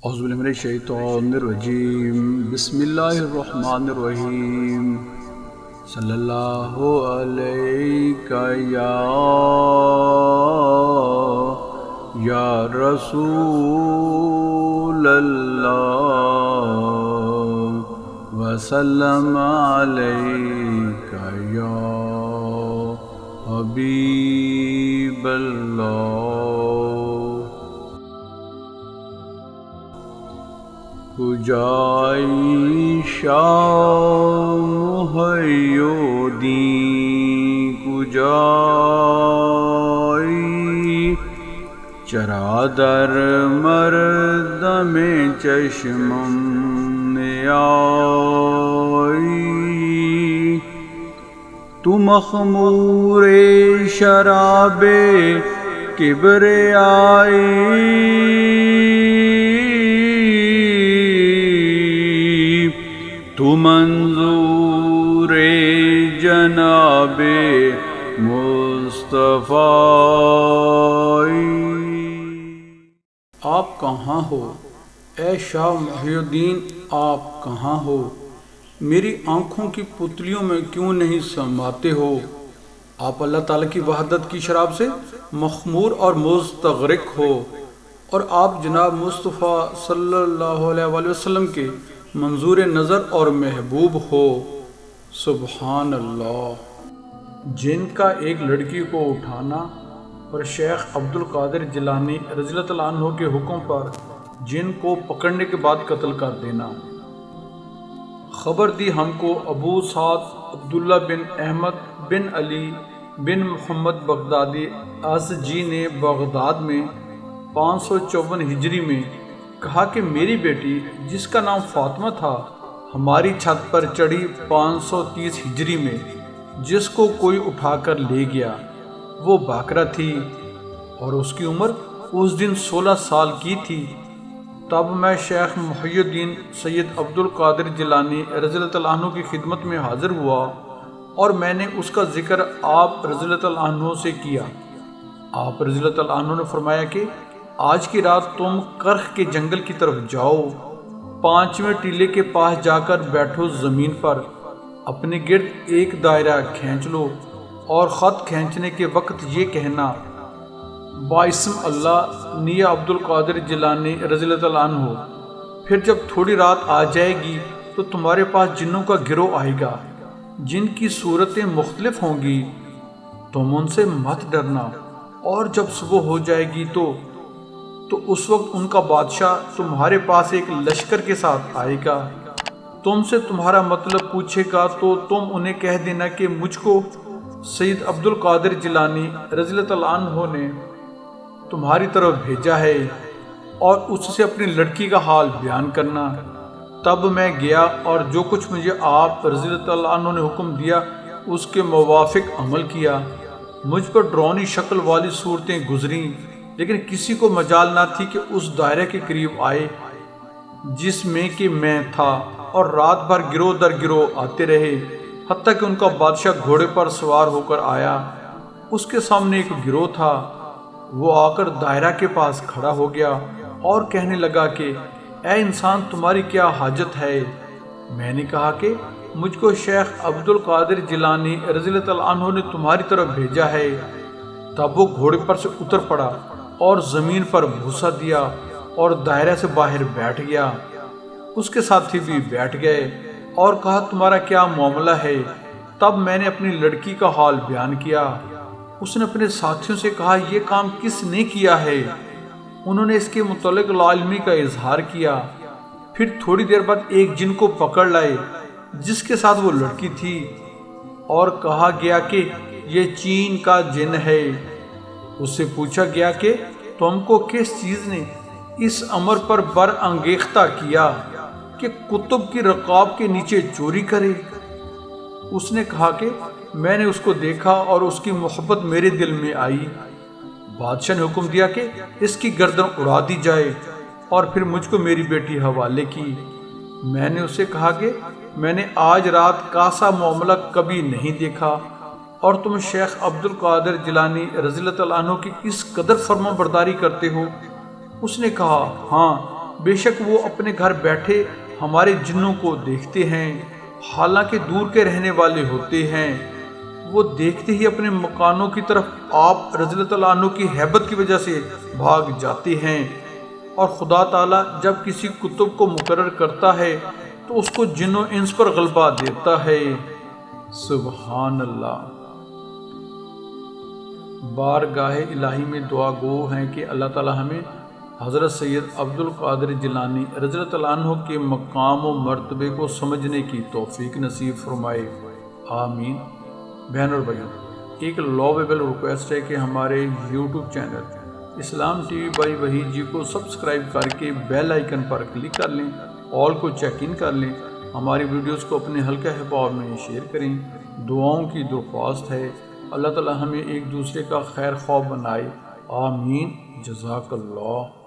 اعوذ باللہ من الشیطان الرجیم بسم اللہ الرحمن الرحیم صلی اللہ علیہ یا رسول اللہ وسلم علیک یا حبیب اللہ کجای شام محیودی کجای چرا در مردم چشمم نیایی تو مخمور شراب کبریائی تو منظور جناب مصطفی۔ آپ کہاں ہو اے شاہ محی الدین، آپ کہاں ہو؟ میری آنکھوں کی پتلیوں میں کیوں نہیں سماتے ہو؟ آپ اللہ تعالیٰ کی وحدت کی شراب سے مخمور اور مستغرق ہو، اور آپ جناب مصطفیٰ صلی اللہ علیہ وآلہ وسلم کے منظور نظر اور محبوب ہو۔ سبحان اللہ۔ جن کا ایک لڑکی کو اٹھانا اور شیخ عبد القادر جیلانی رضی اللہ تعالیٰ عنہ کے حکم پر جن کو پکڑنے کے بعد قتل کر دینا۔ خبر دی ہم کو ابو سعد عبداللہ بن احمد بن علی بن محمد بغدادی ازجی نے بغداد میں 554 ہجری میں کہا کہ میری بیٹی جس کا نام فاطمہ تھا ہماری چھت پر چڑھی 530 ہجری میں، جس کو کوئی اٹھا کر لے گیا۔ وہ باکرہ تھی اور اس کی عمر اس دن 16 سال کی تھی۔ تب میں شیخ محی الدین سید عبد القادر جیلانی رضی اللہ تعالیٰ عنہ کی خدمت میں حاضر ہوا اور میں نے اس کا ذکر آپ رضی اللہ تعالیٰ عنہ سے کیا۔ آپ رضی اللہ تعالیٰ عنہ نے فرمایا کہ آج کی رات تم کرخ کے جنگل کی طرف جاؤ، 5ویں ٹیلے کے پاس جا کر بیٹھو، زمین پر اپنے گرد ایک دائرہ کھینچ لو اور خط کھینچنے کے وقت یہ کہنا، باسم اللہ نیا عبد القادر جیلانی رضی اللہ تعالیٰ عنہ۔ پھر جب تھوڑی رات آ جائے گی تو تمہارے پاس جنوں کا گروہ آئے گا، جن کی صورتیں مختلف ہوں گی، تم ان سے مت ڈرنا، اور جب صبح ہو جائے گی تو اس وقت ان کا بادشاہ تمہارے پاس ایک لشکر کے ساتھ آئے گا، تم سے تمہارا مطلب پوچھے گا تو تم انہیں کہہ دینا کہ مجھ کو سید عبد القادر جیلانی رضی اللہ تعالیٰ عنہ نے تمہاری طرف بھیجا ہے، اور اس سے اپنی لڑکی کا حال بیان کرنا۔ تب میں گیا اور جو کچھ مجھے آپ رضی اللہ تعالیٰ عنہ نے حکم دیا اس کے موافق عمل کیا۔ مجھ پر ڈرونی شکل والی صورتیں گزریں، لیکن کسی کو مجال نہ تھی کہ اس دائرے کے قریب آئے جس میں کہ میں تھا، اور رات بھر گروہ در گروہ آتے رہے، حتیٰ کہ ان کا بادشاہ گھوڑے پر سوار ہو کر آیا۔ اس کے سامنے ایک گروہ تھا، وہ آ کر دائرہ کے پاس کھڑا ہو گیا اور کہنے لگا کہ اے انسان، تمہاری کیا حاجت ہے؟ میں نے کہا کہ مجھ کو شیخ عبد القادر جیلانی رضی اللہ تعالیٰ عنہ نے تمہاری طرف بھیجا ہے۔ تب وہ گھوڑے پر سے اتر پڑا اور زمین پر بوسہ دیا اور دائرہ سے باہر بیٹھ گیا۔ اس کے ساتھی بھی بیٹھ گئے اور کہا تمہارا کیا معاملہ ہے؟ تب میں نے اپنی لڑکی کا حال بیان کیا۔ اس نے اپنے ساتھیوں سے کہا یہ کام کس نے کیا ہے؟ انہوں نے اس کے متعلق لاعلمی کا اظہار کیا۔ پھر تھوڑی دیر بعد ایک جن کو پکڑ لائے جس کے ساتھ وہ لڑکی تھی، اور کہا گیا کہ یہ چین کا جن ہے۔ اس سے پوچھا گیا کہ تم کو کس چیز نے اس امر پر برانگیختہ کیا کہ کتب کی رقاب کے نیچے چوری کرے؟ اس نے کہا کہ میں نے اس کو دیکھا اور اس کی محبت میرے دل میں آئی۔ بادشاہ نے حکم دیا کہ اس کی گردن اڑا دی جائے، اور پھر مجھ کو میری بیٹی حوالے کی۔ میں نے اسے کہا کہ میں نے آج رات کا سا معاملہ کبھی نہیں دیکھا، اور تم شیخ عبد القادر جیلانی رضی اللہ تعالیٰ عنہ کی اس قدر فرما برداری کرتے ہو؟ اس نے کہا ہاں، بے شک وہ اپنے گھر بیٹھے ہمارے جنوں کو دیکھتے ہیں، حالانکہ دور کے رہنے والے ہوتے ہیں۔ وہ دیکھتے ہی اپنے مکانوں کی طرف آپ رضی اللہ تعالیٰ عنہ کی ہیبت کی وجہ سے بھاگ جاتے ہیں۔ اور خدا تعالیٰ جب کسی کتب کو مقرر کرتا ہے تو اس کو جن و انس پر غلبہ دیتا ہے۔ سبحان اللہ۔ بارگاہ الہی میں دعا گو ہیں کہ اللہ تعالیٰ ہمیں حضرت سید عبد القادر جیلانی رضی اللہ تعالیٰ عنہ کے مقام و مرتبے کو سمجھنے کی توفیق نصیب فرمائے، آمین۔ بہن اور بھائیوں، ایک لوویبل ریکویسٹ ہے کہ ہمارے YouTube channel Islam TV by Wahid ji کو سبسکرائب کر کے بیل آئیکن پر کلک کر لیں، آل کو چیک ان کر لیں، ہماری ویڈیوز کو اپنے حلقہ احباب میں شیئر کریں۔ دعاؤں کی درخواست ہے، اللہ تعالیٰ ہمیں ایک دوسرے کا خیر خواہ بنائے، آمین۔ جزاک اللہ۔